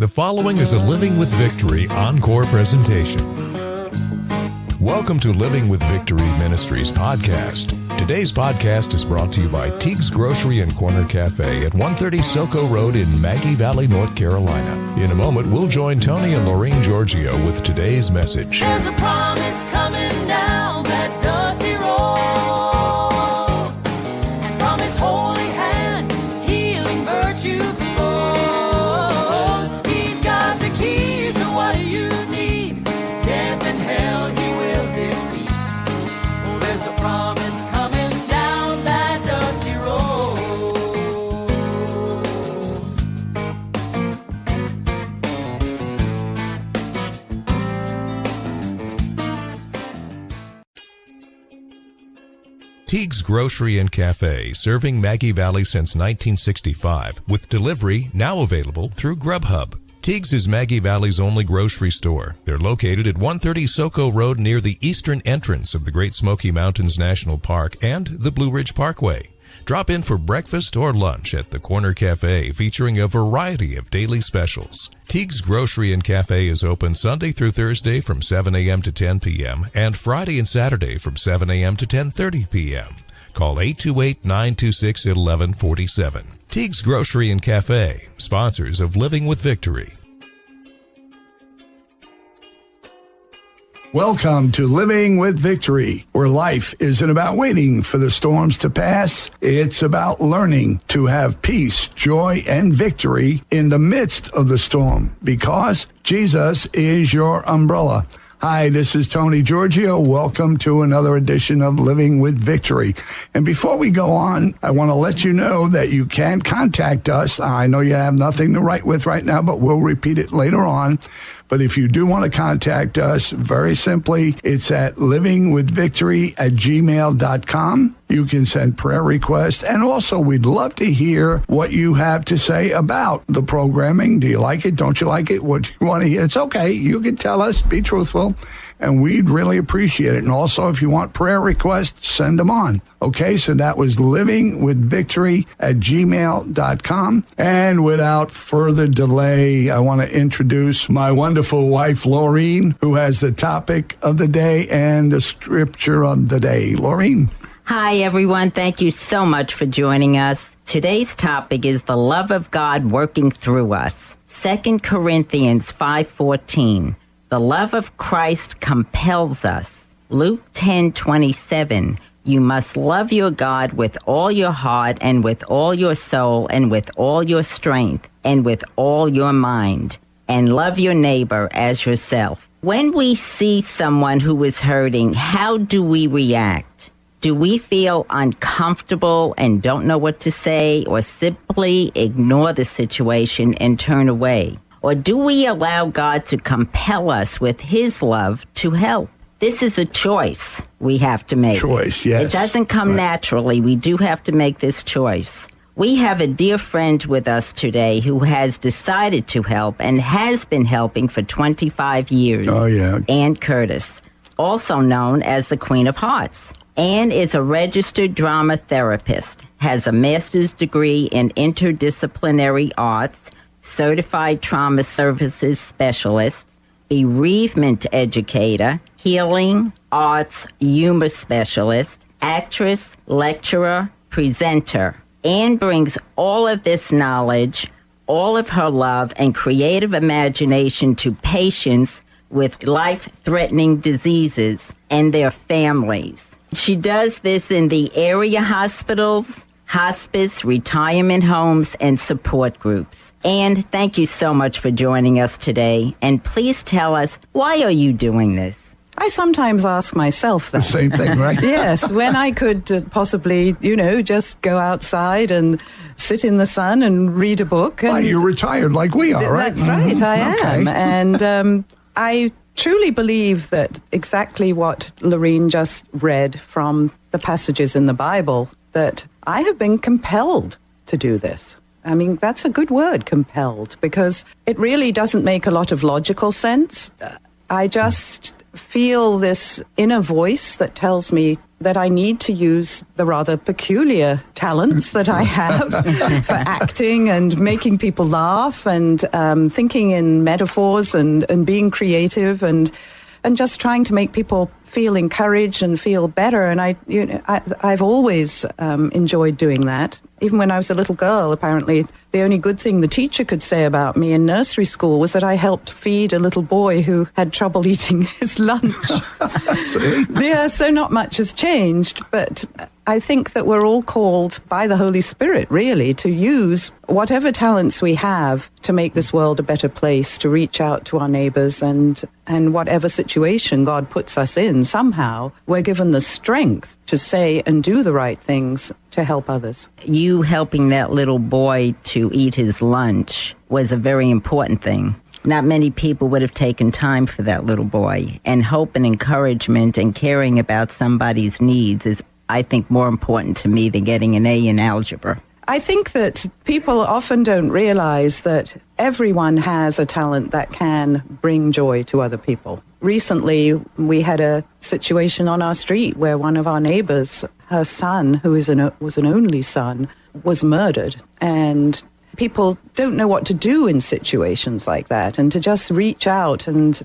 The following is a Living with Victory encore presentation. Welcome to Living with Victory Ministries podcast. Today's podcast is brought to you by Teague's Grocery and Corner Cafe at 130 Soco Road in Maggie Valley, North Carolina. In a moment, we'll join Tony and Lorraine Giorgio with today's message. There's a promise coming down that dusty road, and from his holy hand, healing virtue flows. He's got the keys to what you need. Death and hell he will defeat. Oh, there's a promise coming down that dusty road. Teague's Grocery and Cafe, serving Maggie Valley since 1965, with delivery now available through Grubhub. Teague's is Maggie Valley's only grocery store. They're located at 130 Soco Road near the eastern entrance of the Great Smoky Mountains National Park and the Blue Ridge Parkway. Drop in for breakfast or lunch at the Corner Cafe, featuring a variety of daily specials. Teague's Grocery and Cafe is open Sunday through Thursday from 7 a.m. to 10 p.m. and Friday and Saturday from 7 a.m. to 10:30 p.m. Call 828-926-1147. Teague's Grocery and Cafe, sponsors of Living with Victory. Welcome to Living with Victory, where life isn't about waiting for the storms to pass. It's about learning to have peace, joy, and victory in the midst of the storm, because Jesus is your umbrella. Hi, this is Tony Giorgio. Welcome to another edition of Living with Victory. And before we go on, I want to let you know that you can contact us. I know you have nothing to write with right now, but we'll repeat it later on. But if you do want to contact us, very simply, it's at livingwithvictory@gmail.com. You can send prayer requests. And also, we'd love to hear what you have to say about the programming. Do you like it? Don't you like it? What do you want to hear? It's okay. You can tell us. Be truthful. And we'd really appreciate it. And also, if you want prayer requests, send them on. Okay, so that was livingwithvictory@gmail.com. And without further delay, I want to introduce my wonderful wife, Laureen, who has the topic of the day and the scripture of the day. Laureen. Hi, everyone. Thank you so much for joining us. Today's topic is the love of God working through us. 2 Corinthians 5:14. The love of Christ compels us. Luke 10:27. You must love your God with all your heart and with all your soul and with all your strength and with all your mind, and love your neighbor as yourself. When we see someone who is hurting, how do we react? Do we feel uncomfortable and don't know what to say, or simply ignore the situation and turn away? Or do we allow God to compel us with his love to help? This is a choice we have to make. Choice, yes. It doesn't come naturally. We do have to make this choice. We have a dear friend with us today who has decided to help and has been helping for 25 years. Oh, yeah. Anne Curtis, also known as the Queen of Hearts. Anne is a registered drama therapist, has a master's degree in interdisciplinary arts, certified trauma services specialist, bereavement educator, healing arts humor specialist, actress, lecturer, presenter. Anne brings all of this knowledge, all of her love and creative imagination to patients with life-threatening diseases and their families. She does this in the area hospitals, hospice, retirement homes, and support groups. And thank you so much for joining us today. And please tell us, why are you doing this? I sometimes ask myself that. The same thing, right? Yes, when I could possibly, just go outside and sit in the sun and read a book. And You're retired like we are, right? That's right, I am. Okay. And I truly believe that exactly what Lorraine just read from the passages in the Bible, that I have been compelled to do this. I mean, that's a good word, compelled, because it really doesn't make a lot of logical sense. I just feel this inner voice that tells me that I need to use the rather peculiar talents that I have for acting and making people laugh and thinking in metaphors and being creative and just trying to make people feel encouraged and feel better. And I've always enjoyed doing that. Even when I was a little girl, apparently, the only good thing the teacher could say about me in nursery school was that I helped feed a little boy who had trouble eating his lunch. See? Yeah, so not much has changed, but I think that we're all called by the Holy Spirit, really, to use whatever talents we have to make this world a better place, to reach out to our neighbors, and whatever situation God puts us in, somehow we're given the strength to say and do the right things to help others. You helping that little boy to eat his lunch was a very important thing. Not many people would have taken time for that little boy. And hope and encouragement and caring about somebody's needs is, I think, more important to me than getting an A in algebra. I think that people often don't realize that everyone has a talent that can bring joy to other people. Recently, we had a situation on our street where one of our neighbors, her son, who was an only son, was murdered. And people don't know what to do in situations like that, and to just reach out. And,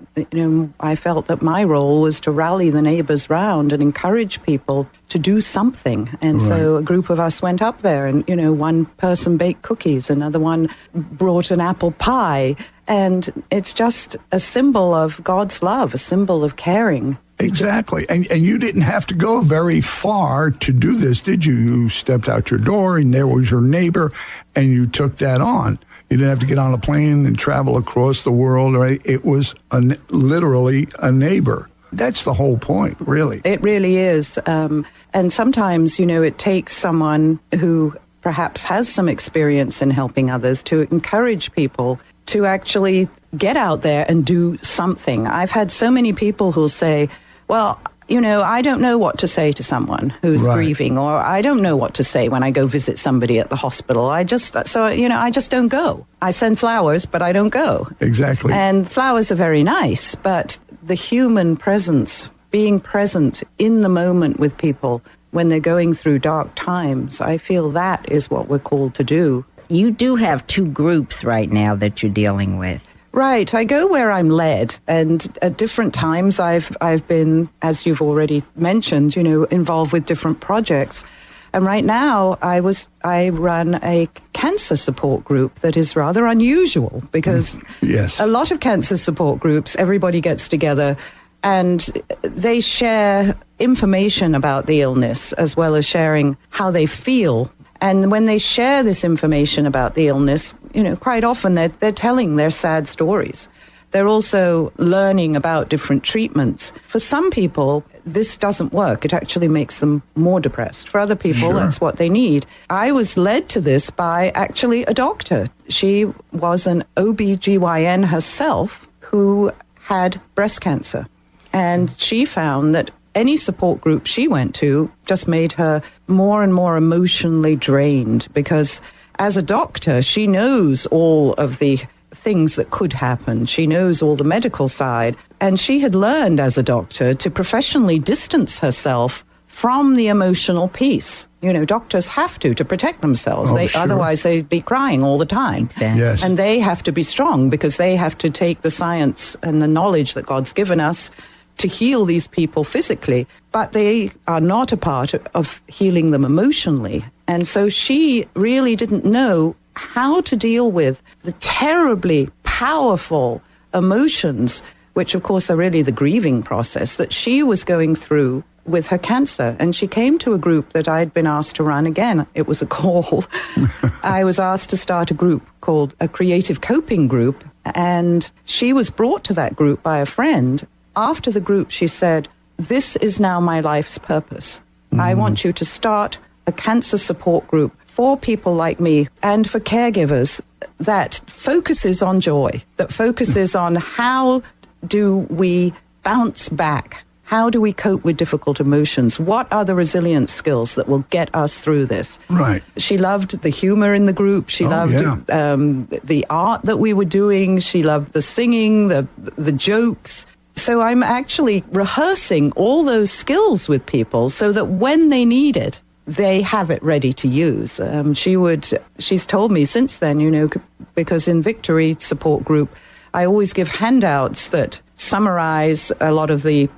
I felt that my role was to rally the neighbors round and encourage people to do something. And so a group of us went up there, and, one person baked cookies, another one brought an apple pie. And it's just a symbol of God's love, a symbol of caring. Exactly. And you didn't have to go very far to do this, did you? You stepped out your door and there was your neighbor and you took that on. You didn't have to get on a plane and travel across the world, right? It was literally a neighbor. That's the whole point, really. It really is. And sometimes, it takes someone who perhaps has some experience in helping others to encourage people to actually get out there and do something. I've had so many people who'll say, well, I don't know what to say to someone who's grieving, or I don't know what to say when I go visit somebody at the hospital. I just don't go. I send flowers, but I don't go. Exactly. And flowers are very nice, but the human presence, being present in the moment with people when they're going through dark times, I feel that is what we're called to do. You do have two groups right now that you're dealing with. Right. I go where I'm led. And at different times, I've been, as you've already mentioned, involved with different projects. And right now, I run a cancer support group that is rather unusual because yes. A lot of cancer support groups, everybody gets together and they share information about the illness as well as sharing how they feel. And when they share this information about the illness, quite often they're telling their sad stories. They're also learning about different treatments. For some people, this doesn't work. It actually makes them more depressed. For other people, That's what they need. I was led to this by actually a doctor. She was an OBGYN herself who had breast cancer. And she found that any support group she went to just made her more and more emotionally drained because as a doctor, she knows all of the things that could happen. She knows all the medical side. And she had learned as a doctor to professionally distance herself from the emotional piece. Doctors have to protect themselves. Otherwise, they'd be crying all the time. Exactly. Yes. And they have to be strong because they have to take the science and the knowledge that God's given us to heal these people physically, but they are not a part of healing them emotionally. And so she really didn't know how to deal with the terribly powerful emotions, which of course are really the grieving process that she was going through with her cancer. And she came to a group that I'd been asked to run again. It was a call. I was asked to start a group called a creative coping group. And she was brought to that group by a friend. After the group, she said, "This is now my life's purpose. I want you to start a cancer support group for people like me and for caregivers that focuses on joy, that focuses on how do we bounce back? How do we cope with difficult emotions? What are the resilience skills that will get us through this?" Right. She loved the humor in the group. She loved the art that we were doing. She loved the singing, the jokes. So I'm actually rehearsing all those skills with people so that when they need it, they have it ready to use. She's told me since then, because in Victory support group, I always give handouts that summarize a lot of the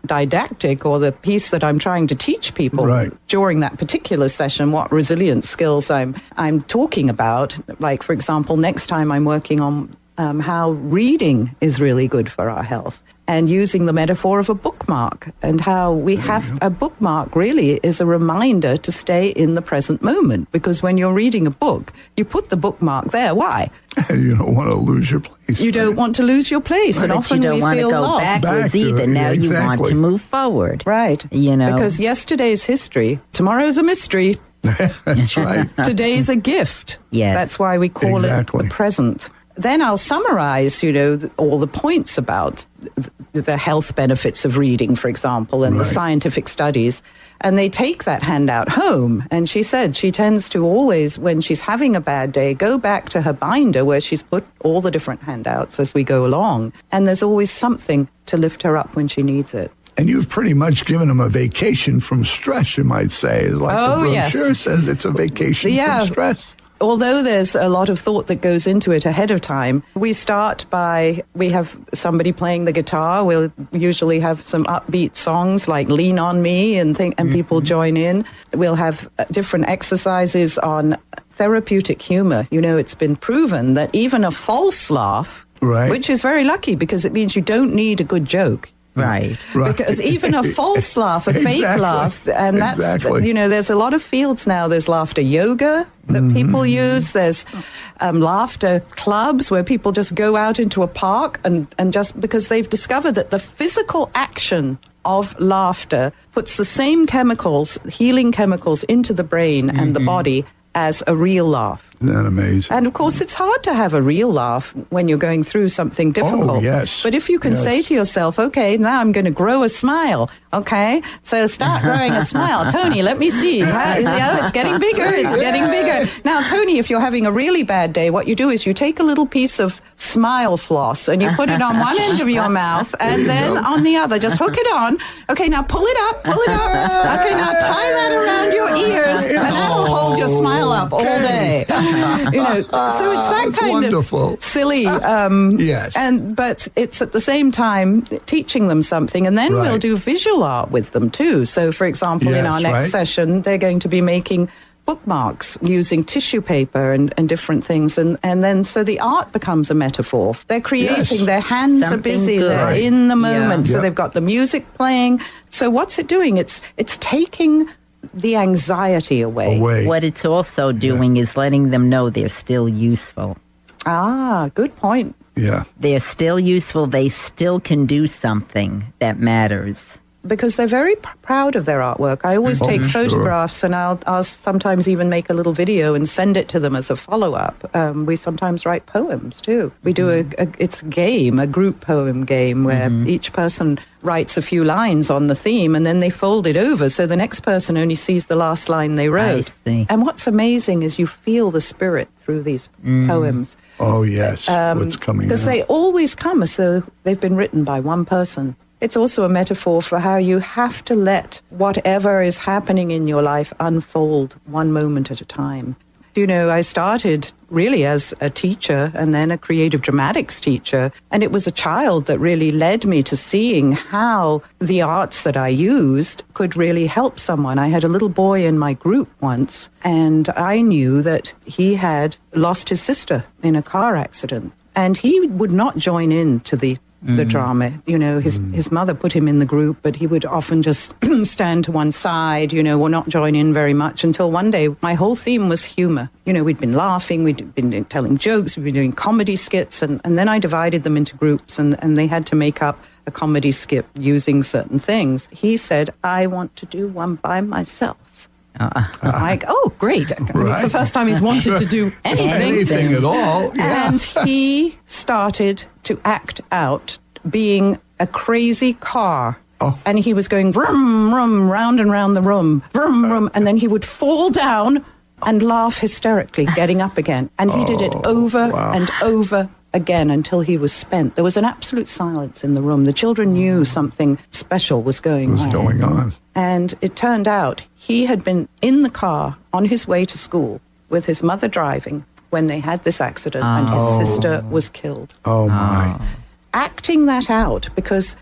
didactic or the piece that I'm trying to teach people during that particular session, what resilience skills I'm talking about. Like, for example, next time I'm working on how reading is really good for our health, and using the metaphor of a bookmark, and how we have a bookmark really is a reminder to stay in the present moment. Because when you're reading a book, you put the bookmark there. Why? You don't want to lose your place. You don't want to lose your place, and But often you don't we want to feel go lost. backwards Back to either. it, Now you want exactly. to move forward. Right. Because yesterday's history, tomorrow's a mystery. That's right. Today's a gift. Yes. That's why we call it the present. Then I'll summarize, all the points about the health benefits of reading, for example, and the scientific studies. And they take that handout home. And she said she tends to always, when she's having a bad day, go back to her binder where she's put all the different handouts as we go along. And there's always something to lift her up when she needs it. And you've pretty much given them a vacation from stress, you might say. Like the brochure says, it's a vacation from stress. Although there's a lot of thought that goes into it ahead of time, we have somebody playing the guitar. We'll usually have some upbeat songs like Lean on Me and people join in. We'll have different exercises on therapeutic humor. It's been proven that even a false laugh, which is very lucky because it means you don't need a good joke. Right. Because even a false laugh, a fake laugh, and that's, there's a lot of fields now. There's laughter yoga that people use. There's laughter clubs where people just go out into a park and just because they've discovered that the physical action of laughter puts the same chemicals, healing chemicals, into the brain and the body as a real laugh. Isn't that amazing? And of course, it's hard to have a real laugh when you're going through something difficult. Oh, yes. But if you can say to yourself, okay, now I'm going to grow a smile. Okay, so start growing a smile. Tony, let me see. It's getting bigger. It's getting bigger. Now, Tony, if you're having a really bad day, what you do is you take a little piece of smile floss and you put it on one end of your mouth and then on the other. Just hook it on. Okay, now pull it up. Okay, now tie that around your ears and that'll hold your smile up all day. So it's that kind of silly. Yes. But it's at the same time teaching them something, and then we'll do visual art with them too. So, for example, in our next session, they're going to be making bookmarks using tissue paper and different things, and then so the art becomes a metaphor. They're creating, their hands are busy, they're in the moment, so they've got the music playing. So what's it doing? It's taking the anxiety away. What it's also doing is letting them know they're still useful. Ah, good point. Yeah. They're still useful. They still can do something that matters. Because they're very proud of their artwork. I always take photographs, and I'll sometimes even make a little video and send it to them as a follow-up. We sometimes write poems, too. We do it's a game, a group poem game, where each person writes a few lines on the theme, and then they fold it over, so the next person only sees the last line they wrote. I see. And what's amazing is you feel the spirit through these poems. Oh, yes, what's coming Because they always come as though they've been written by one person. It's also a metaphor for how you have to let whatever is happening in your life unfold one moment at a time. I started really as a teacher and then a creative dramatics teacher, and it was a child that really led me to seeing how the arts that I used could really help someone. I had a little boy in my group once, and I knew that he had lost his sister in a car accident, and he would not join in to the drama. His mother put him in the group, but he would often just stand to one side, or not join in very much, until one day my whole theme was humor. We'd been laughing, we'd been telling jokes, we'd been doing comedy skits, and then I divided them into groups, and they had to make up a comedy skit using certain things. He said, I want to do one by myself. I'm like, oh, great. It's the first time he's wanted to do anything at all. Yeah. And he started to act out being a crazy car. Oh. And he was going vroom, vroom, round and round the room, vroom, vroom. And then he would fall down and laugh hysterically, getting up again. And he did it over and over again until he was spent. There was an absolute silence in the room. The children knew something special was going on. And it turned out he had been in the car on his way to school with his mother driving when they had this accident, and his sister was killed. Oh, my. Acting that out, because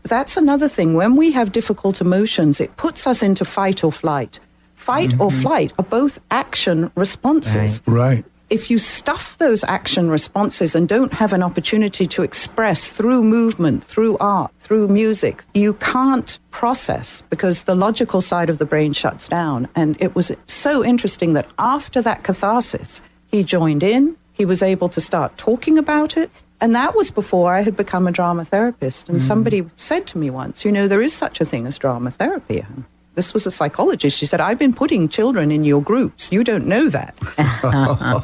that's another thing. When we have difficult emotions, it puts us into fight or flight. Fight or flight are both action responses. Right. If you stuff those action responses and don't have an opportunity to express through movement, through art, through music, you can't process because the logical side of the brain shuts down. And it was so interesting that after that catharsis, he joined in, he was able to start talking about it. And that was before I had become a drama therapist. And somebody said to me once, there is such a thing as drama therapy. This was a psychologist. She said, I've been putting children in your groups. You don't know that.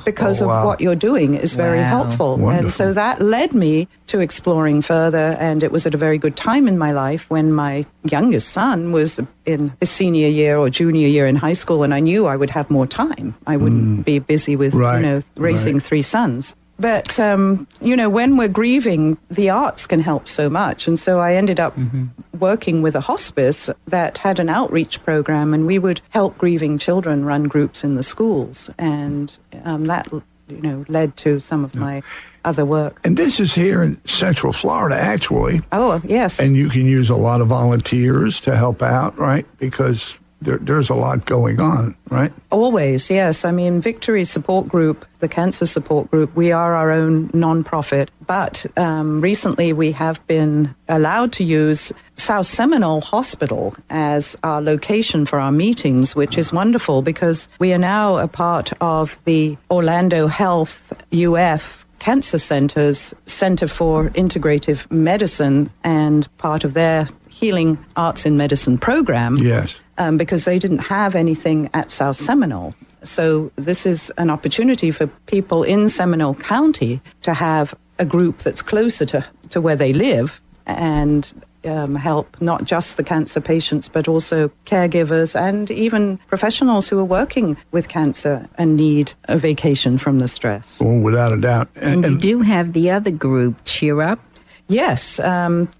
Because of what you're doing is very helpful. Wonderful. And so that led me to exploring further. And it was at a very good time in my life when my youngest son was in his senior year or junior year in high school. And I knew I would have more time. I wouldn't be busy with, raising three sons. But, when we're grieving, the arts can help so much. And so I ended up working with a hospice that had an outreach program, and we would help grieving children run groups in the schools. And that, led to some of my other work. And this is here in Central Florida, actually. Oh, yes. And you can use a lot of volunteers to help out, right? Because there's a lot going on, right? Always, yes. I mean, Victory Support Group, the Cancer Support Group, we are our own nonprofit. But recently we have been allowed to use South Seminole Hospital as our location for our meetings, which is wonderful because we are now a part of the Orlando Health UF Cancer Center's Center for Integrative Medicine and part of their Healing Arts in Medicine program. Yes. Because they didn't have anything at South Seminole. So this is an opportunity for people in Seminole County to have a group that's closer to where they live and help not just the cancer patients, but also caregivers and even professionals who are working with cancer and need a vacation from the stress. Oh, without a doubt. And you do have the other group, Cheer Up? Yes.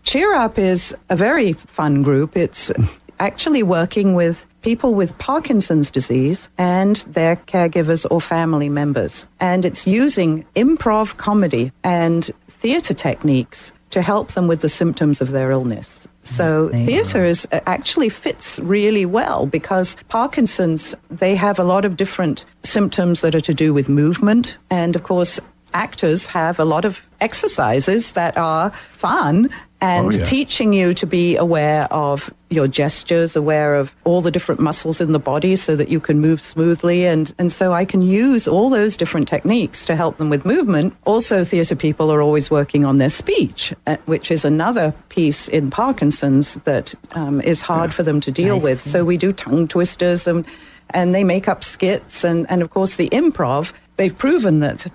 Cheer Up is a very fun group. It's actually working with people with Parkinson's disease and their caregivers or family members. And it's using improv comedy and theater techniques to help them with the symptoms of their illness. So theater actually fits really well because Parkinson's, they have a lot of different symptoms that are to do with movement. And of course, actors have a lot of exercises that are fun and teaching you to be aware of your gestures, aware of all the different muscles in the body so that you can move smoothly. And so I can use all those different techniques to help them with movement. Also, theater people are always working on their speech, which is another piece in Parkinson's that is hard for them to deal with. So we do tongue twisters and they make up skits. And of course, the improv, they've proven that,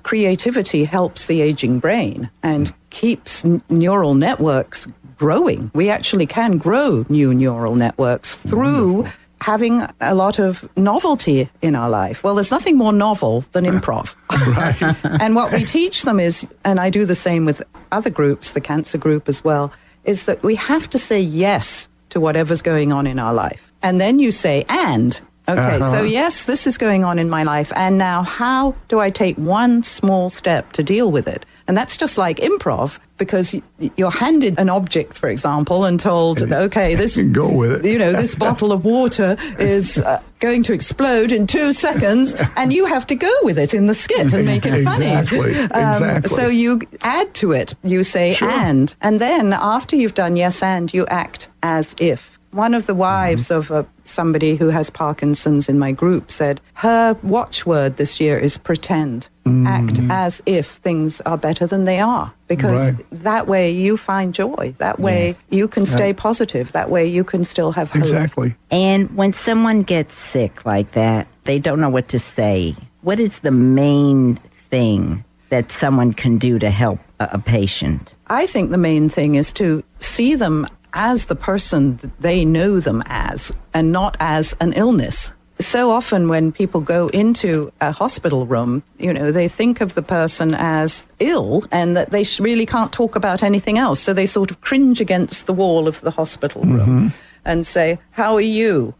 creativity helps the aging brain and keeps neural networks growing. We actually can grow new neural networks through having a lot of novelty in our life. Well, there's nothing more novel than improv. Right. And what we teach them is, and I do the same with other groups, the cancer group as well, is that we have to say yes to whatever's going on in our life. And then you say, and. Okay, so yes, this is going on in my life, and now how do I take one small step to deal with it? And that's just like improv, because you're handed an object, for example, and told, okay, this go with it. This bottle of water is going to explode in 2 seconds, and you have to go with it in the skit and make it funny. Exactly. So you add to it, you say and then after you've done yes and, you act as if. One of the wives of somebody who has Parkinson's in my group said her watchword this year is pretend. Act as if things are better than they are. Because that way you find joy. That way you can stay positive. That way you can still have hope. Exactly. And when someone gets sick like that, they don't know what to say. What is the main thing that someone can do to help a patient? I think the main thing is to see them as the person that they know them as, and not as an illness. so often when people go into a hospital room, they think of the person as ill and that they really can't talk about anything else. So they sort of cringe against the wall of the hospital room and say, "How are you?"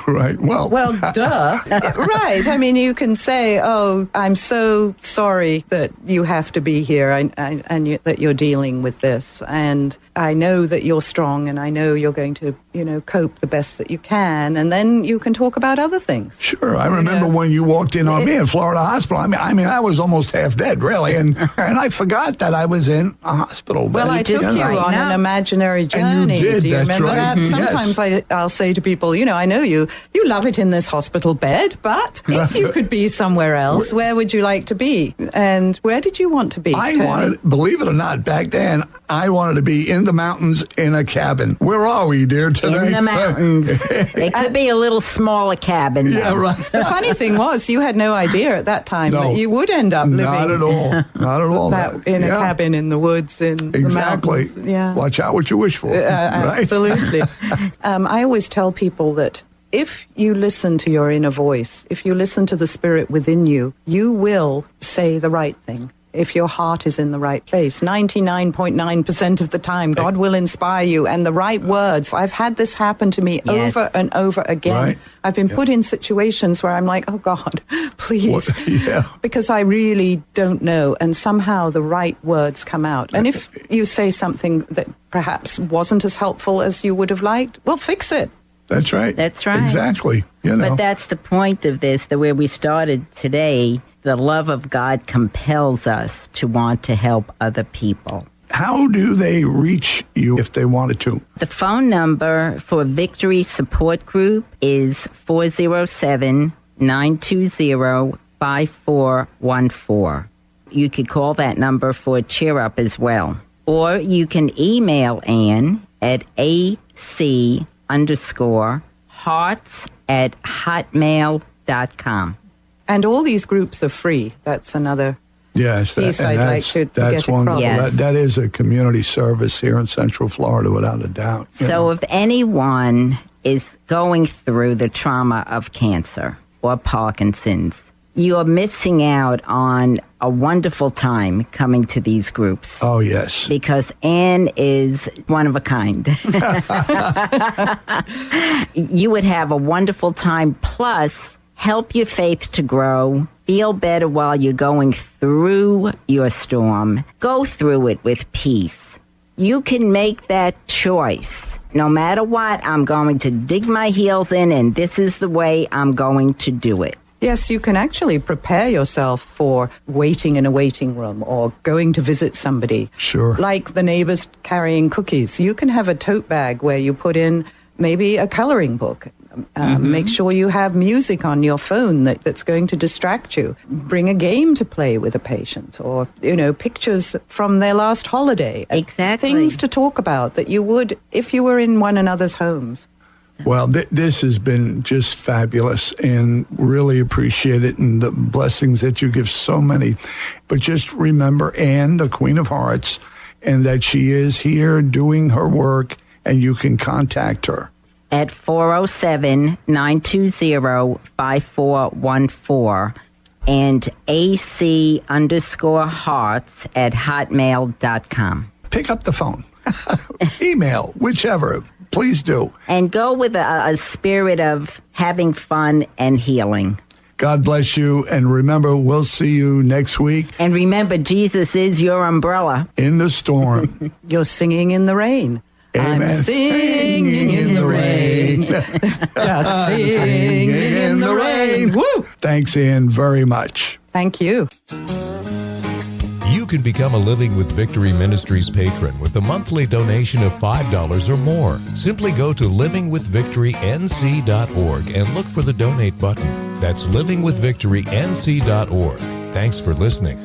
Right. Well, duh. Right. I mean, you can say, "Oh, I'm so sorry that you have to be here and that you're dealing with this. And I know that you're strong and I know you're going to, cope the best that you can." And then you can talk about other things. Sure. I remember when you walked in on me in Florida Hospital. I mean, I was almost half dead, really. And I forgot that I was in a hospital. Well, I took you on an imaginary journey. And you did, Do you that's remember right. that? Sometimes I'll say to people, I know you love it in this hospital bed, but if you could be somewhere else, where would you like to be? And where did you want to be? Believe it or not, back then, I wanted to be in the mountains in a cabin. Where are we, dear, today? In the mountains. It could be a little smaller cabin. Yeah, right. The funny thing was, you had no idea at that time that you would end up living. Not at all. Not at all. In a cabin in the woods, in the mountains. Yeah. Watch out what you wish for. Right? Absolutely. I always tell people that if you listen to your inner voice, if you listen to the spirit within you, you will say the right thing. If your heart is in the right place, 99.9% of the time, God will inspire you and the right words. I've had this happen to me over and over again. Right. I've been put in situations where I'm like, "Oh God, please," because I really don't know. And somehow the right words come out. And if you say something that perhaps wasn't as helpful as you would have liked, well, fix it. That's right. That's right. Exactly. But that's the point of this, the way we started today. The love of God compels us to want to help other people. How do they reach you if they wanted to? The phone number for Victory Support Group is 407-920-5414. You could call that number for Cheer Up as well. Or you can email Anne at ac_hearts@hotmail.com. And all these groups are free. That's another piece I'd like to get wonderful. across. That is a community service here in Central Florida, without a doubt. So if anyone is going through the trauma of cancer or Parkinson's, you're missing out on a wonderful time coming to these groups. Oh, yes. Because Anne is one of a kind. You would have a wonderful time, plus help your faith to grow, feel better while you're going through your storm. Go through it with peace. You can make that choice. No matter what, I'm going to dig my heels in, and this is the way I'm going to do it. Yes, you can actually prepare yourself for waiting in a waiting room or going to visit somebody. Sure. Like the neighbors carrying cookies. You can have a tote bag where you put in maybe a coloring book. Make sure you have music on your phone that's going to distract you. Bring a game to play with a patient, or, pictures from their last holiday. Exactly. Things to talk about that you would if you were in one another's homes. Well, this has been just fabulous, and really appreciate it, and the blessings that you give so many. But just remember Anne, the Queen of Hearts, and that she is here doing her work, and you can contact her at 407-920-5414 and ac_hearts@hotmail.com. Pick up the phone. Email, whichever. Please do. And go with a spirit of having fun and healing. God bless you. And remember, we'll see you next week. And remember, Jesus is your umbrella. In the storm. You're singing in the rain. Amen. I'm singing in the rain. Just singing in the rain. Woo! Thanks, Anne, very much. Thank you. You can become a Living with Victory Ministries patron with a monthly donation of $5 or more. Simply go to livingwithvictorync.org and look for the donate button. That's livingwithvictorync.org. Thanks for listening.